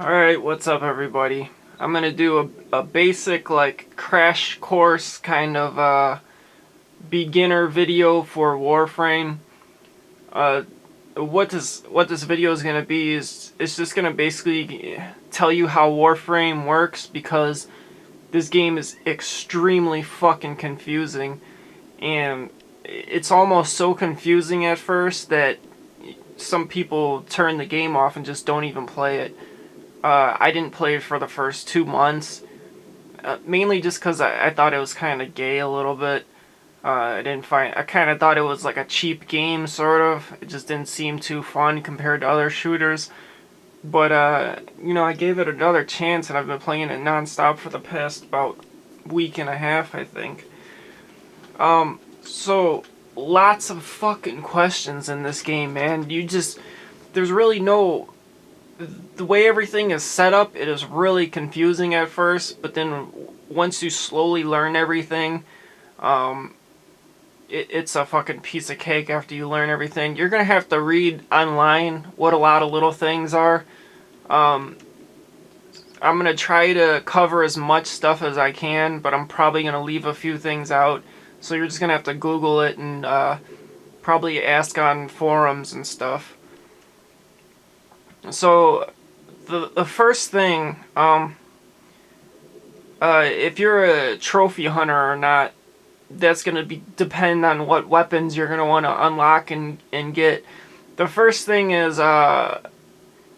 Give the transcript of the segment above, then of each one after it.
Alright, what's up everybody? I'm gonna do a basic like crash course kind of beginner video for Warframe. Uh, what this video is gonna be is it's just gonna basically tell you how Warframe works, because this game is extremely fucking confusing, and it's almost so confusing at first that some people turn the game off and just don't even play it. I didn't play it for the first 2 months, mainly just because I thought it was kind of gay a little bit. I kind of thought it was like a cheap game, sort of. It just didn't seem too fun compared to other shooters. But, I gave it another chance, and I've been playing it nonstop for the past about week and a half, I think. So, lots of fucking questions in this game, man. There's really no, the way everything is set up, it is really confusing at first, but then once you slowly learn everything, it's a fucking piece of cake after you learn everything. You're gonna have to read online what a lot of little things are. I'm gonna try to cover as much stuff as I can, but I'm probably gonna leave a few things out. So you're just gonna have to Google it and probably ask on forums and stuff. So the first thing, if you're a trophy hunter or not, that's gonna be depend on what weapons you're gonna want to unlock and get. The first thing is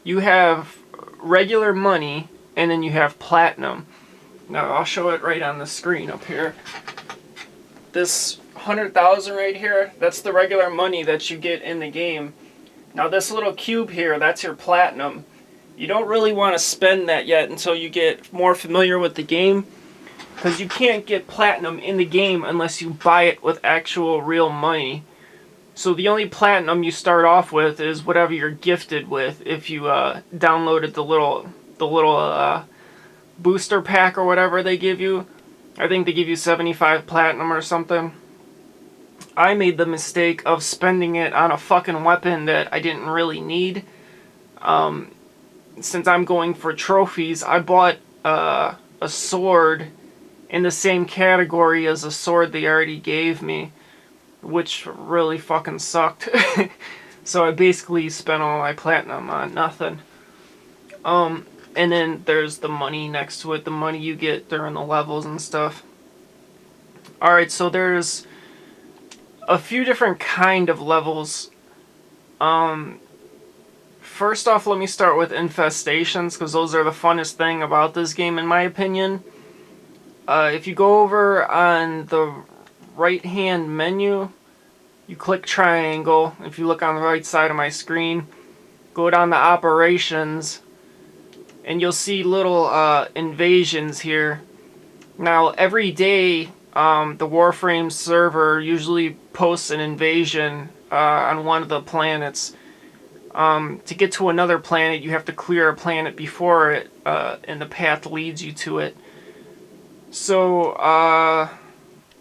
you have regular money, and then you have platinum. Now I'll show it right on the screen up here. This 100,000 right here, that's the regular money that you get in the game. Now this little cube here, that's your platinum. You don't really want to spend that yet until you get more familiar with the game, because you can't get platinum in the game unless you buy it with actual real money. So the only platinum you start off with is whatever you're gifted with if you downloaded the little booster pack or whatever they give you. I think they give you 75 platinum or something. I made the mistake of spending it on a fucking weapon that I didn't really need. Since I'm going for trophies, I bought a sword in the same category as a sword they already gave me, which really fucking sucked. So I basically spent all my platinum on nothing. And then there's the money next to it, the money you get during the levels and stuff. Alright, so there's a few different kind of levels. First off, let me start with infestations, because those are the funnest thing about this game, in my opinion. If you go over on the right hand menu, you click triangle. If you look on the right side of my screen, go down to operations, and you'll see little invasions here. Now every day, the Warframe server usually posts an invasion on one of the planets. To get to another planet, you have to clear a planet before it, and the path leads you to it. So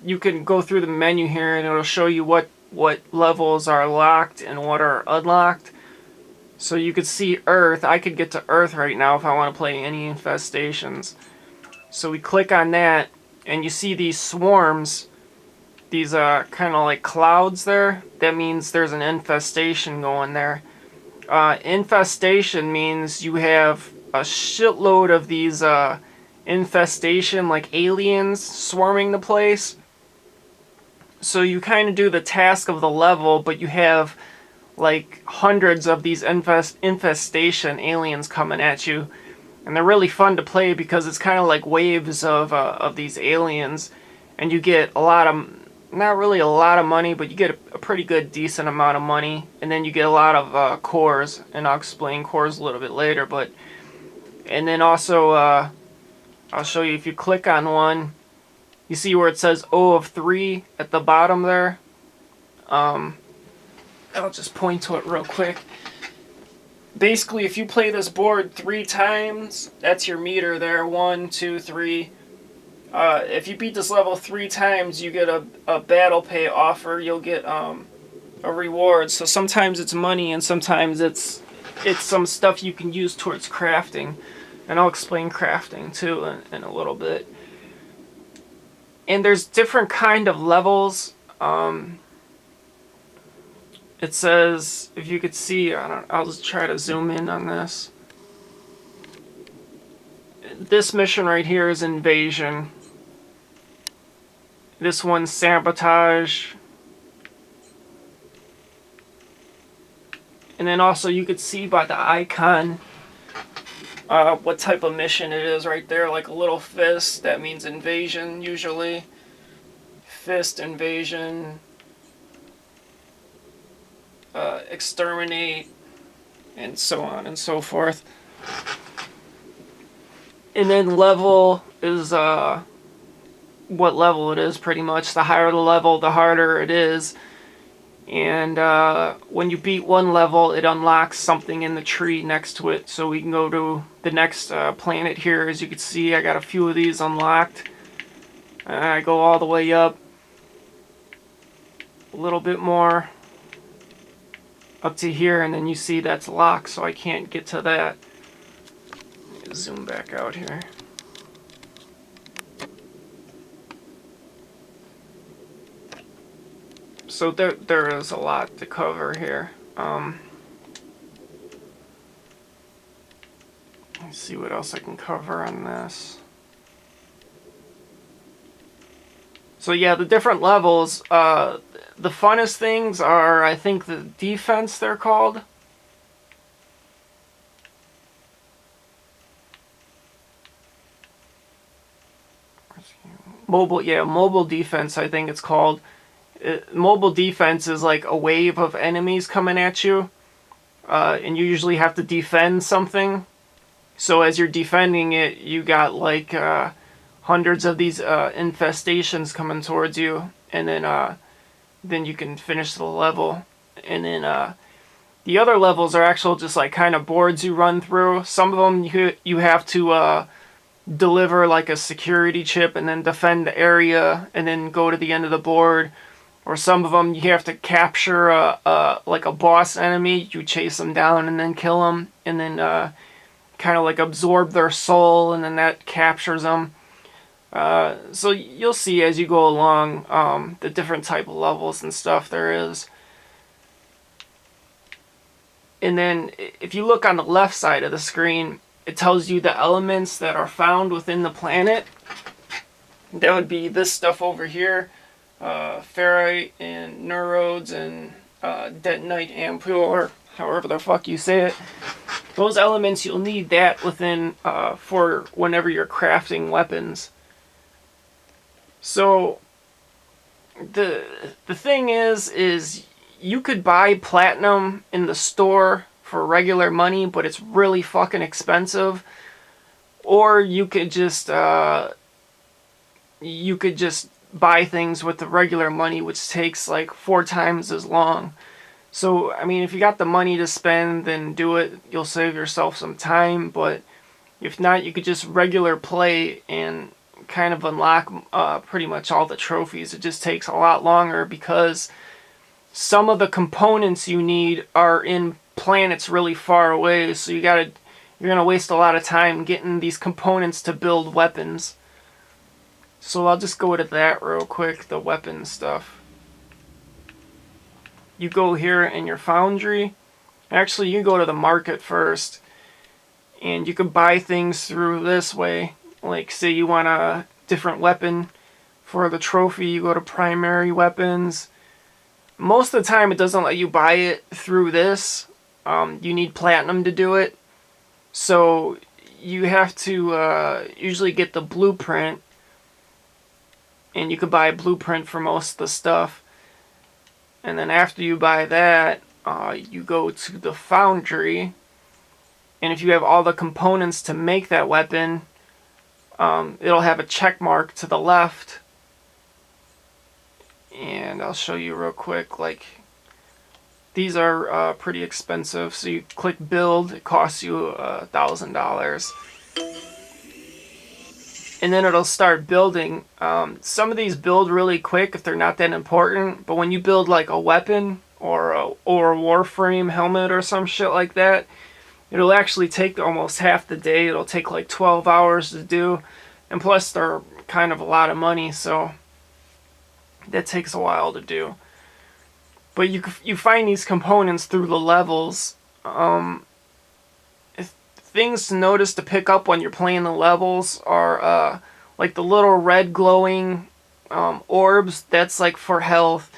you can go through the menu here, and it'll show you what levels are locked and what are unlocked. So you could see Earth. I could get to Earth right now if I want to play any infestations. So we click on that, and you see these swarms, these kind of like clouds there. That means there's an infestation going there. Infestation means you have a shitload of these infestation, like aliens, swarming the place. So you kind of do the task of the level, but you have like hundreds of these infestation aliens coming at you, and they're really fun to play because it's kind of like waves of these aliens, and you get a lot of, not really a lot of money, but you get a pretty good decent amount of money, and then you get a lot of cores, and I'll explain cores a little bit later. But and then also I'll show you, if you click on one, you see where it says O of 3 at the bottom there. I'll just point to it real quick. Basically, if you play this board 3 times, that's your meter there. 1, 2, 3. If you beat this level 3 times, you get a battle pay offer. You'll get a reward. So sometimes it's money, and sometimes it's it's some stuff you can use towards crafting, and I'll explain crafting too in a little bit. And there's different kind of levels. It says, if you could see, I'll just try to zoom in on this. This mission right here is invasion. This one's sabotage. And then also you could see by the icon what type of mission it is right there, like a little fist. That means invasion usually. Fist, invasion, exterminate, and so on and so forth. And then level is what level it is, pretty much. The higher the level, the harder it is. And when you beat one level, it unlocks something in the tree next to it. So we can go to the next planet here. As you can see, I got a few of these unlocked. I go all the way up. A little bit more. Up to here, and then you see that's locked, so I can't get to that. Zoom back out here. So there is a lot to cover here. Let's see what else I can cover on this. So yeah, the different levels, the funnest things are, I think, the defense, they're called. Mobile defense, I think it's called. Mobile defense is like a wave of enemies coming at you, and you usually have to defend something. So as you're defending it, you got like hundreds of these infestations coming towards you, and then you can finish the level. And then the other levels are actual just like kind of boards you run through. Some of them you have to deliver like a security chip and then defend the area and then go to the end of the board. Or some of them you have to capture like a boss enemy. You chase them down and then kill them, and then kind of like absorb their soul, and then that captures them. So you'll see as you go along the different type of levels and stuff there is. And then if you look on the left side of the screen, it tells you the elements that are found within the planet. That would be this stuff over here. Ferrite and neurodes and detonite ampule, or however the fuck you say it. Those elements, you'll need that within for whenever you're crafting weapons. So the thing is you could buy platinum in the store for regular money, but it's really fucking expensive. Or you could just buy things with the regular money, which takes like 4 times as long. So, I mean, if you got the money to spend, then do it. You'll save yourself some time, but if not, you could just regular play and kind of unlock pretty much all the trophies. It just takes a lot longer because some of the components you need are in planets really far away, so you're gonna waste a lot of time getting these components to build weapons. So I'll just go to that real quick, the weapon stuff. You go here in your foundry. Actually, you go to the market first, and you can buy things through this way. Like, say you want a different weapon for the trophy, you go to primary weapons. Most of the time, it doesn't let you buy it through this. You need platinum to do it. So you have to usually get the blueprint, and you could buy a blueprint for most of the stuff. And then after you buy that, you go to the foundry, and if you have all the components to make that weapon, it'll have a check mark to the left. And I'll show you real quick, like, these are pretty expensive. So you click build, it costs you $1,000. And then it'll start building. Some of these build really quick if they're not that important, but when you build like a weapon or a Warframe helmet or some shit like that, it'll actually take almost half the day. It'll take like 12 hours to do, and plus they're kind of a lot of money, so that takes a while to do. But you find these components through the levels. Things to notice to pick up when you're playing the levels are like the little red glowing orbs. That's like for health,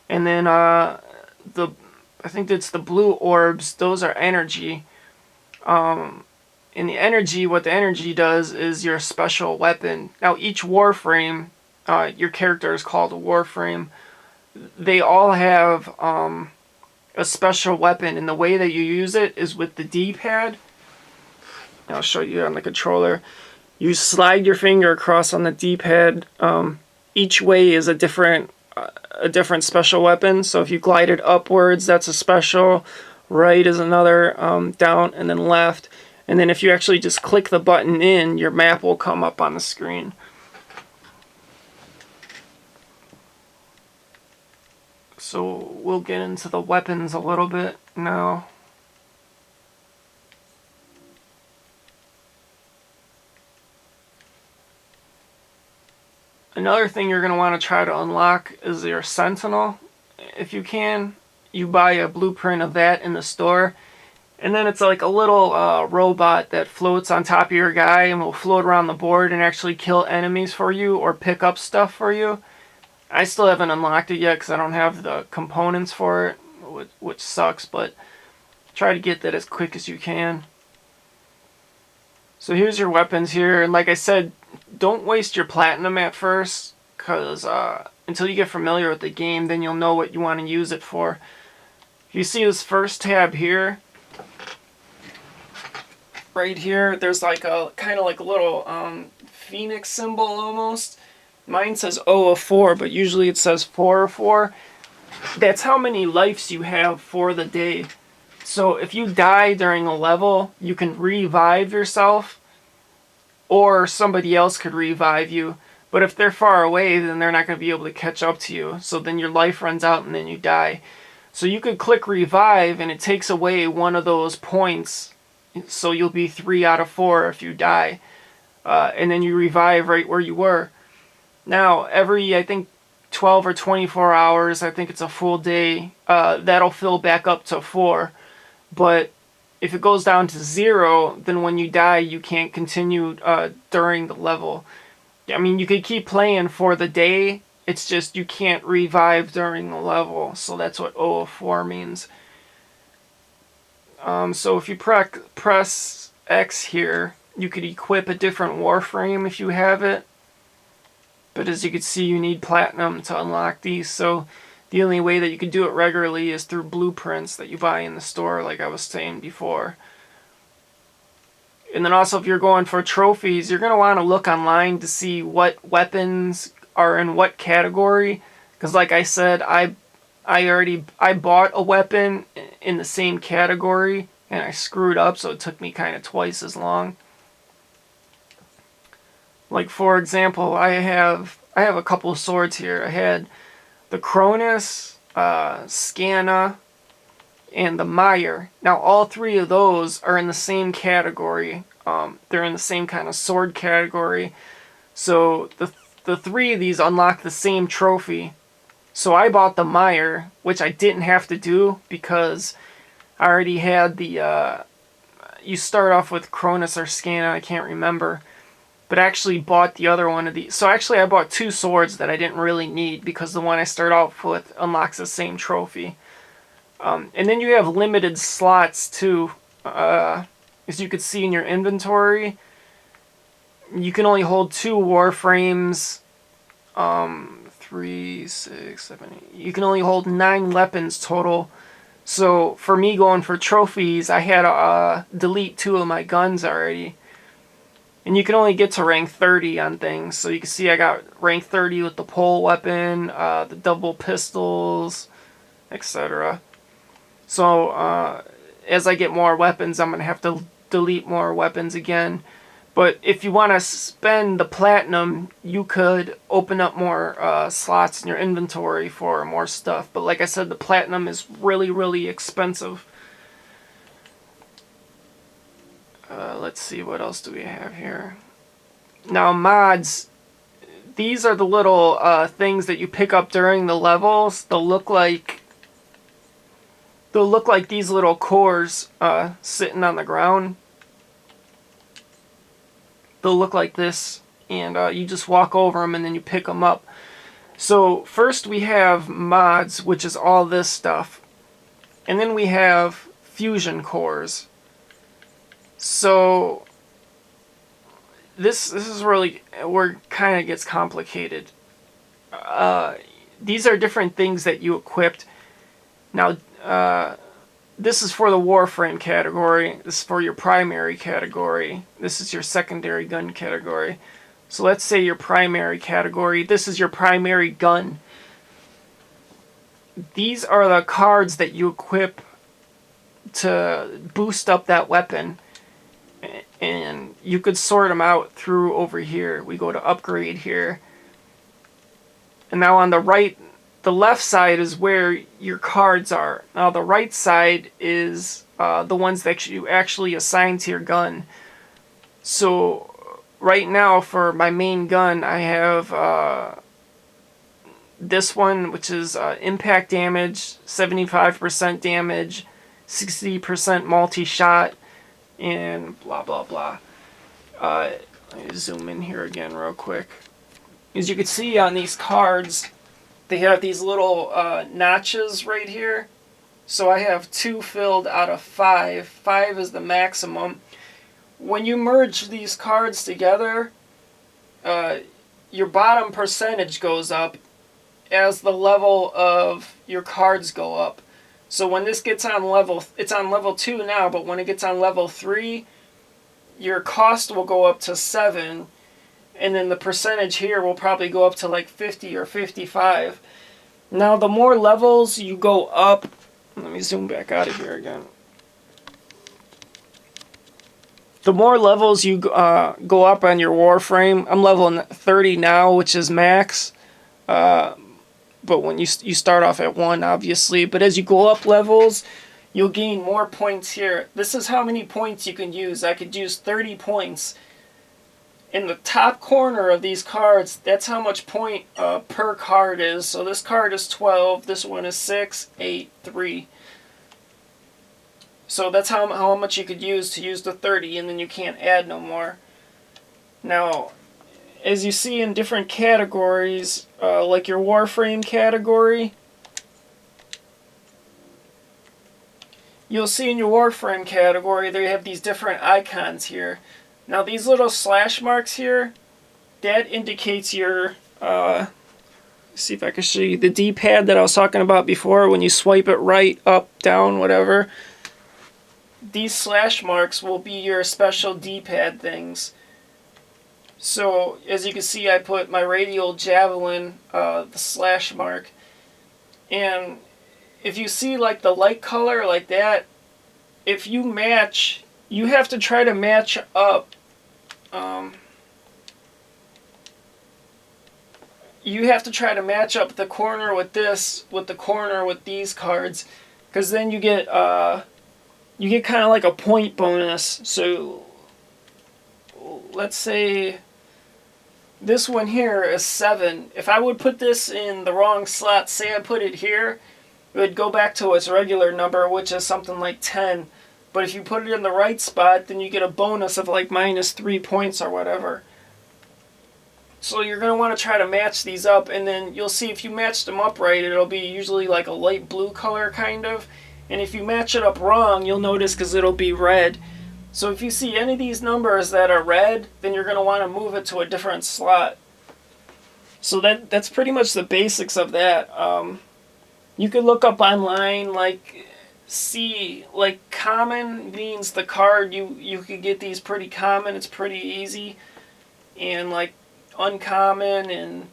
and then the I think it's the blue orbs. Those are energy. In the energy, what the energy does is your special weapon. Now each Warframe, your character is called a Warframe. They all have a special weapon, and the way that you use it is with the D-pad. I'll show you on the controller. You slide your finger across on the D-pad. Each way is a different special weapon. So if you glide it upwards, that's a special. Right is another. Down and then left. And then if you actually just click the button in, your map will come up on the screen. So we'll get into the weapons a little bit now. Another thing you're going to want to try to unlock is your Sentinel. If you can, you buy a blueprint of that in the store. And then it's like a little robot that floats on top of your guy and will float around the board and actually kill enemies for you or pick up stuff for you. I still haven't unlocked it yet because I don't have the components for it, which sucks, but try to get that as quick as you can. So here's your weapons here, and like I said, don't waste your platinum at first, because until you get familiar with the game, then you'll know what you want to use it for. You see this first tab here? Right here, there's like a kind of like a little phoenix symbol almost. Mine says O of 4, but usually it says 4 of 4. That's how many lives you have for the day. So if you die during a level, you can revive yourself, or somebody else could revive you. But if they're far away, then they're not going to be able to catch up to you. So then your life runs out and then you die. So you could click revive and it takes away one of those points. So you'll be 3 out of 4 if you die. And then you revive right where you were. Now, every, I think, 12 or 24 hours, I think it's a full day, that'll fill back up to 4. But if it goes down to 0, then when you die, you can't continue during the level. I mean, you could keep playing for the day, it's just you can't revive during the level. So that's what O of 4 means. So if you press X here, you could equip a different Warframe if you have it. But as you can see, you need platinum to unlock these, so the only way that you can do it regularly is through blueprints that you buy in the store, like I was saying before. And then also, if you're going for trophies, you're going to want to look online to see what weapons are in what category. Because like I said, I bought a weapon in the same category, and I screwed up, so it took me kind of twice as long. Like, for example, I have a couple of swords here. I had the Cronus, Scanna, and the Meyer. Now, all 3 of those are in the same category. They're in the same kind of sword category. So, the 3 of these unlock the same trophy. So, I bought the Meyer, which I didn't have to do because I already had the... you start off with Cronus or Scanna, I can't remember. But I actually bought the other one of these. So actually I bought 2 swords that I didn't really need because the one I start off with unlocks the same trophy. And then you have limited slots too. As you can see in your inventory, you can only hold 2 Warframes. 3, 6, 7, 8. You can only hold 9 weapons total. So for me going for trophies, I had to delete 2 of my guns already. And you can only get to rank 30 on things. So you can see I got rank 30 with the pole weapon, the double pistols, etc. So as I get more weapons, I'm going to have to delete more weapons again. But if you want to spend the platinum, you could open up more slots in your inventory for more stuff. But like I said, the platinum is really, really expensive. Let's see, what else do we have here? Now, mods. These are the little things that you pick up during the levels. They'll look like these little cores sitting on the ground. They'll look like this, and you just walk over them and then you pick them up. So first we have mods, which is all this stuff, and then we have fusion cores. So this is really where it kind of gets complicated. These are different things that you equipped. Now, this is for the Warframe category. This is for your primary category. This is your secondary gun category. So let's say your primary category. This is your primary gun. These are the cards that you equip to boost up that weapon. And you could sort them out through over here. We go to upgrade here. And now on the right, the left side is where your cards are. Now the right side is the ones that you actually assign to your gun. So right now for my main gun, I have this one, which is impact damage, 75% damage, 60% multi-shot, and blah blah blah. Let me zoom in here again real quick. As you can see on these cards, they have these little notches right here. So I have 2 filled out of 5. 5 is the maximum. When you merge these cards together, your bottom percentage goes up as the level of your cards go up. So when this gets on level, it's on level 2 now, but when it gets on level 3, your cost will go up to 7, and then the percentage here will probably go up to like 50 or 55. Now the more levels you go up, let me zoom back out of here again. The more levels you go up on your Warframe, I'm level 30 now, which is max. But when you start off at 1, obviously. But as you go up levels, you'll gain more points here. This is how many points you can use. I could use 30 points. In the top corner of these cards, that's how much point per card is. So this card is 12, this one is 6, 8, 3. So that's how much you could use to use the 30, and then you can't add no more. Now, as you see in different categories, like your Warframe category, you'll see in your Warframe category they have these different icons here. Now these little slash marks here, that indicates your, see if I can show you, the D-pad that I was talking about before, when you swipe it right, up, down, whatever. These slash marks will be your special D-pad things. So, as you can see, I put my radial javelin, the slash mark. And if you see like the light color like that, if you match, you have to try to match up. You have to try to match up the corner with this, with the corner with these cards, because then you get kind of like a point bonus. So, let's say this one here is 7. If I would put this in the wrong slot, say I put it here, it would go back to its regular number, which is something like 10. But if you put it in the right spot, then you get a bonus of like -3 points or whatever. So you're going to want to try to match these up, and then you'll see if you match them up right, it'll be usually like a light blue color kind of. And if you match it up wrong, you'll notice because it'll be red. So if you see any of these numbers that are red, then you're going to want to move it to a different slot. So that's pretty much the basics of that. You could look up online, like, see, like, common means the card, you could get these pretty common, it's pretty easy. And, like, uncommon and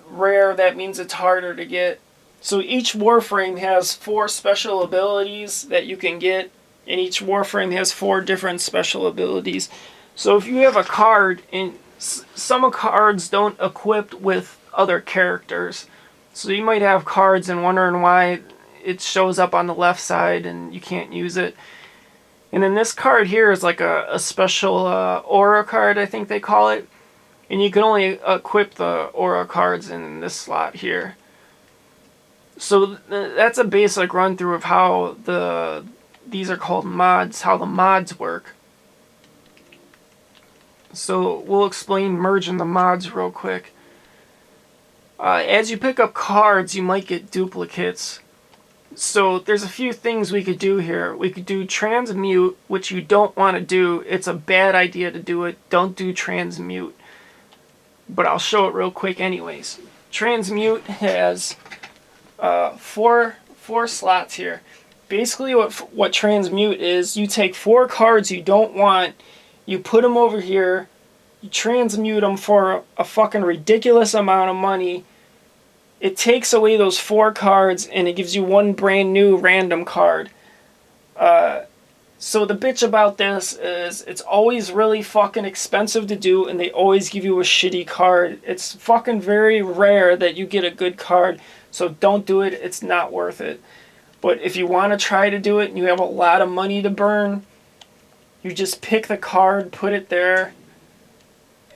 rare, that means it's harder to get. So each Warframe has 4 special abilities that you can get, and each Warframe has 4 different special abilities. So if you have a card, and some cards don't equip with other characters, so you might have cards and wondering why it shows up on the left side and you can't use it. And then this card here is like a special aura card, I think they call it. And you can only equip the aura cards in this slot here. So that's a basic run through of how these are called mods, how the mods work. So we'll explain merging the mods real quick. As you pick up cards, you might get duplicates. So there's a few things we could do here. We could do transmute, which you don't want to do. It's a bad idea to do it. Don't do transmute. But I'll show it real quick anyways. Transmute has four slots here. Basically what transmute is, you take 4 cards you don't want, you put them over here, you transmute them for a fucking ridiculous amount of money. It takes away those 4 cards and it gives you 1 brand new random card. So the bitch about this is it's always really fucking expensive to do and they always give you a shitty card. It's fucking very rare that you get a good card, so don't do it. It's not worth it. But if you want to try to do it and you have a lot of money to burn, you just pick the card, put it there.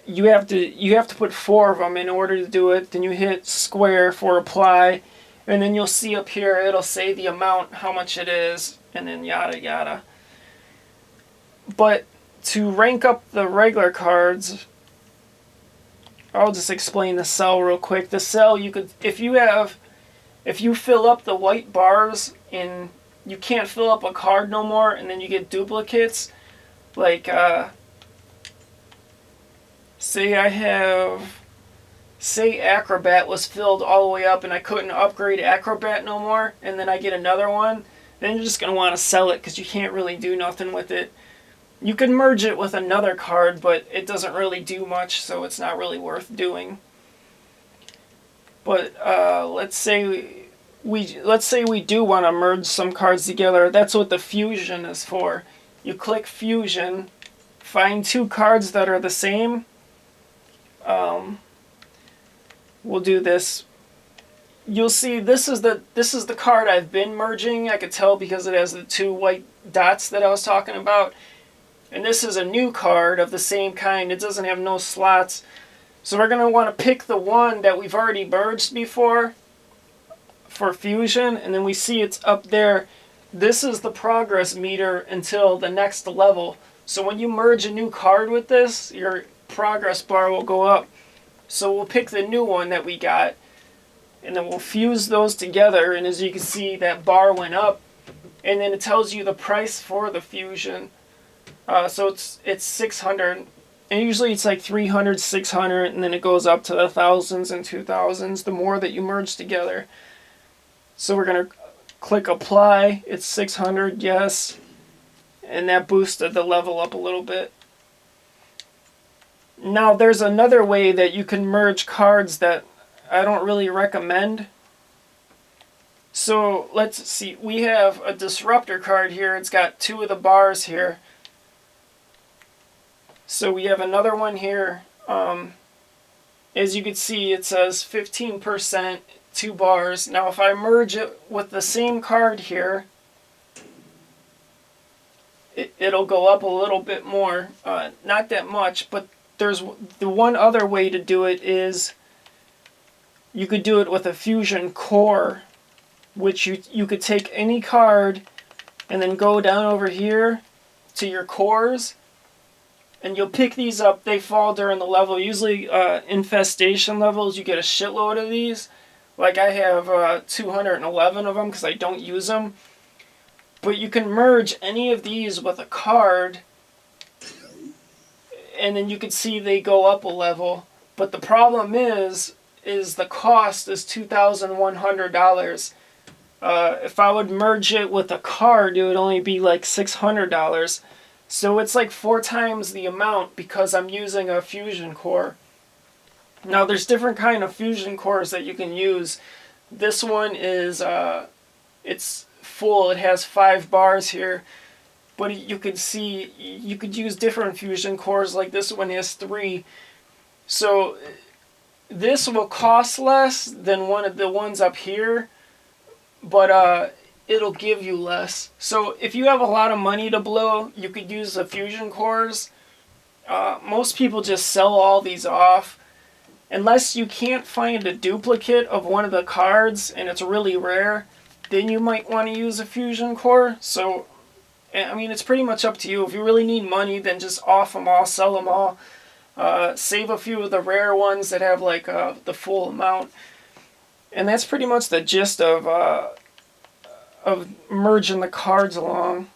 You have to put 4 of them in order to do it. Then you hit square for apply, and then you'll see up here it'll say the amount, how much it is, and then yada yada. But to rank up the regular cards, I'll just explain the cell real quick. The cell, you could, if you fill up the white bars and you can't fill up a card no more, and then you get duplicates, like say Acrobat was filled all the way up and I couldn't upgrade Acrobat no more, and then I get another one, then you're just going to want to sell it because you can't really do nothing with it. You can merge it with another card, but it doesn't really do much, so it's not really worth doing. But let's say we do want to merge some cards together. That's what the fusion is for. You click fusion, find 2 cards that are the same. We'll do this. You'll see this is the card I've been merging. I could tell because it has the 2 white dots that I was talking about. And this is a new card of the same kind. It doesn't have no slots. So we're going to want to pick the one that we've already merged before for fusion. And then we see it's up there. This is the progress meter until the next level. So when you merge a new card with this, your progress bar will go up. So we'll pick the new one that we got. And then we'll fuse those together. And as you can see, that bar went up. And then it tells you the price for the fusion. So it's 600, and usually it's like 300, 600, and then it goes up to the thousands and 2000s the more that you merge together. So we're going to click apply. It's 600, yes, and that boosted the level up a little bit. Now there's another way that you can merge cards that I don't really recommend. So let's see, we have a disruptor card here. It's got 2 of the bars here. So we have another one here. As you can see, it says 15%, 2 bars. Now if I merge it with the same card here, it'll go up a little bit more. Not that much, but there's the one other way to do it is you could do it with a fusion core, which you could take any card and then go down over here to your cores. And you'll pick these up. They fall during the level. Usually infestation levels, you get a shitload of these. Like I have 211 of them because I don't use them. But you can merge any of these with a card. And then you can see they go up a level. But the problem is the cost is $2,100. If I would merge it with a card, it would only be like $600. So it's like 4 times the amount because I'm using a fusion core. Now there's different kind of fusion cores that you can use. This one is it's full. It has 5 bars here. but you could see you could use different fusion cores. Like this one has 3, so this will cost less than one of the ones up here, but it'll give you less. So if you have a lot of money to blow, you could use the fusion cores. Most people just sell all these off. Unless you can't find a duplicate of one of the cards and it's really rare, then you might want to use a fusion core. So, I mean, it's pretty much up to you. If you really need money, then just off them all, sell them all. Save a few of the rare ones that have like the full amount. And that's pretty much the gist of merging the cards along.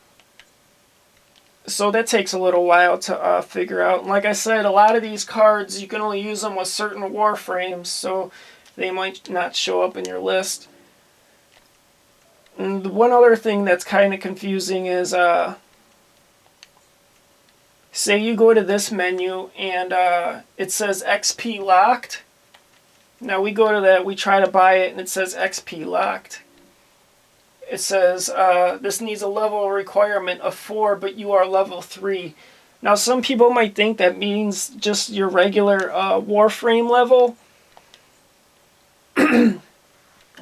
So that takes a little while to figure out. And like I said, a lot of these cards, you can only use them with certain Warframes, so they might not show up in your list. And one other thing that's kind of confusing is, say you go to this menu and it says XP locked. Now we go to that, we try to buy it, and it says XP locked. It says, this needs a level requirement of 4, but you are level 3. Now, some people might think that means just your regular Warframe level.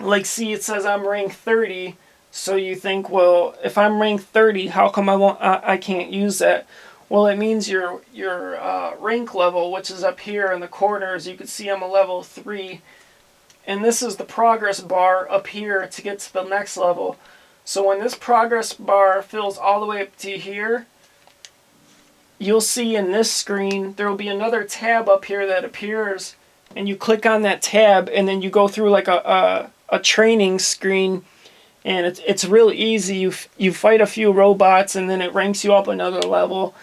Like, see, it says I'm rank 30, so you think, well, if I'm rank 30, how come I can't use that? Well, it means your rank level, which is up here in the corners. You can see I'm a level 3. And this is the progress bar up here to get to the next level. So when this progress bar fills all the way up to here, you'll see in this screen, there will be another tab up here that appears. And you click on that tab, and then you go through like a training screen. And it's real easy. You fight a few robots, and then it ranks you up another level.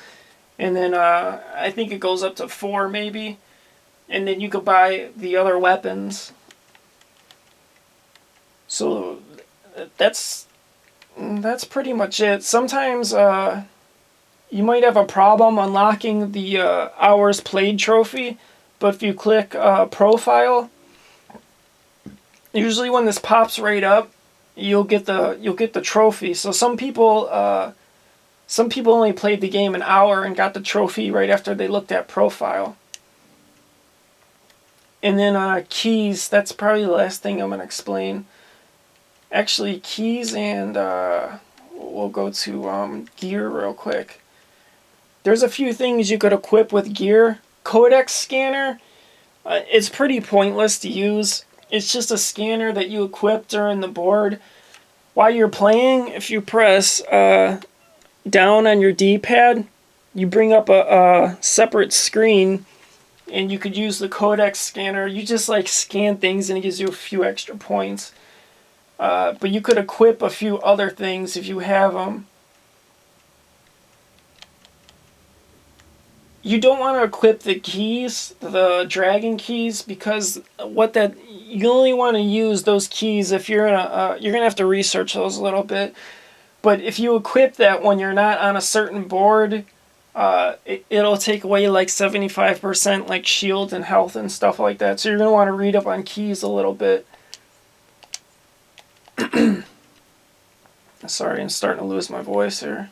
And then I think it goes up to 4 maybe. And then you can buy the other weapons. So that's pretty much it. Sometimes you might have a problem unlocking the hours played trophy, but if you click profile, usually when this pops right up, you'll get the trophy. So some people only played the game an hour and got the trophy right after they looked at profile. And then keys, that's probably the last thing I'm going to explain. Actually, keys, and we'll go to gear real quick. There's a few things you could equip with gear. Codex scanner, it's pretty pointless to use. It's just a scanner that you equip during the board. While you're playing, if you press down on your D-pad, you bring up a separate screen, and you could use the codex scanner. You just like scan things, and it gives you a few extra points. But you could equip a few other things if you have them. You don't want to equip the keys, the dragon keys, because you only want to use those keys if you're gonna have to research those a little bit. But if you equip that when you're not on a certain board, it'll take away like 75% like shield and health and stuff like that. So you're gonna want to read up on keys a little bit. Sorry, I'm starting to lose my voice here.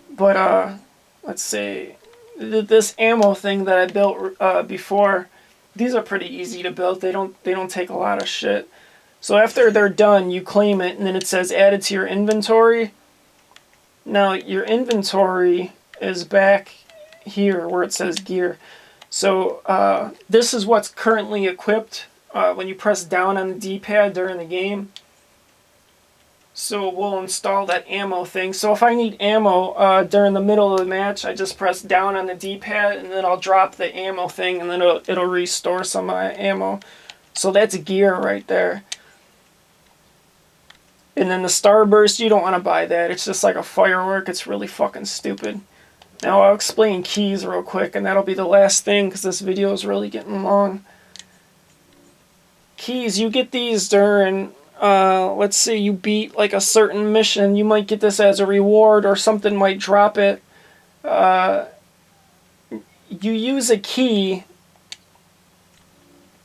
But let's see. This ammo thing that I built before, these are pretty easy to build. They don't take a lot of shit. So after they're done, you claim it, and then it says added to your inventory. Now your inventory is back here where it says gear. So this is what's currently equipped when you press down on the D-pad during the game. So we'll install that ammo thing. So if I need ammo during the middle of the match, I just press down on the D-pad, and then I'll drop the ammo thing, and then it'll restore some of my ammo. So that's gear right there. And then the Starburst, you don't want to buy that. It's just like a firework. It's really fucking stupid. Now I'll explain keys real quick, and that'll be the last thing because this video is really getting long. Keys, you get these during, let's say you beat like a certain mission. You might get this as a reward, or something might drop it. You use a key,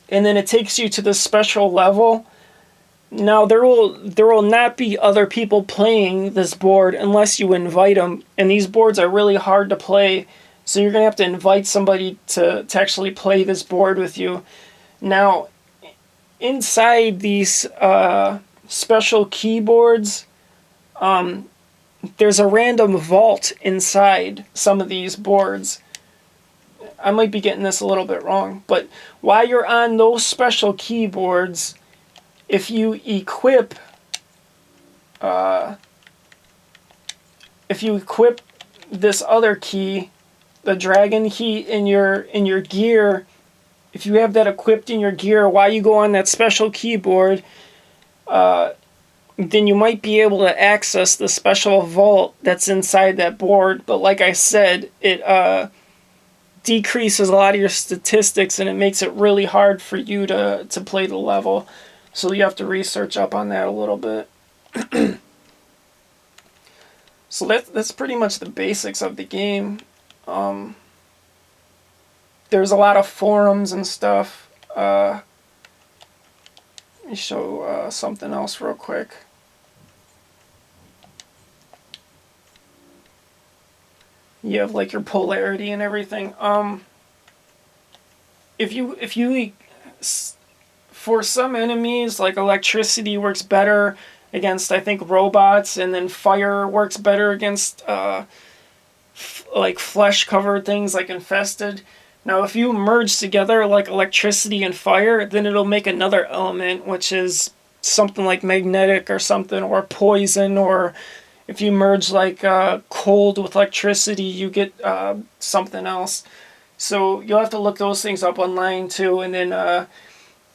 and then it takes you to this special level. Now there will not be other people playing this board unless you invite them, and these boards are really hard to play, so you're gonna have to invite somebody to actually play this board with you. Now, inside these special keyboards, there's a random vault inside some of these boards. I might be getting this a little bit wrong, but while you're on those special keyboards, if you equip this other key, the dragon key in your gear, if you have that equipped in your gear while you go on that special keyboard, then you might be able to access the special vault that's inside that board. But like I said, it decreases a lot of your statistics, and it makes it really hard for you to play the level. So you have to research up on that a little bit. So that's pretty much the basics of the game. There's a lot of forums and stuff. Let me show something else real quick. You have like your polarity and everything. If you for some enemies, like electricity works better against, I think, robots, and then fire works better against like flesh covered things like infested. Now if you merge together like electricity and fire, then it'll make another element, which is something like magnetic or something, or poison, or if you merge like cold with electricity, you get something else. So you'll have to look those things up online too, and then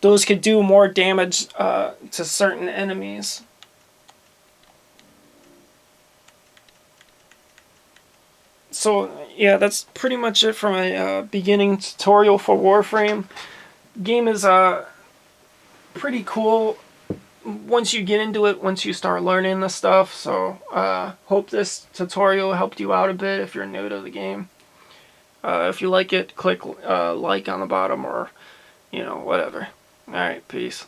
those could do more damage to certain enemies. So yeah, that's pretty much it for my beginning tutorial for Warframe. Game is pretty cool once you get into it, once you start learning the stuff. So hope this tutorial helped you out a bit if you're new to the game. If you like it, click like on the bottom, or whatever. Alright, peace.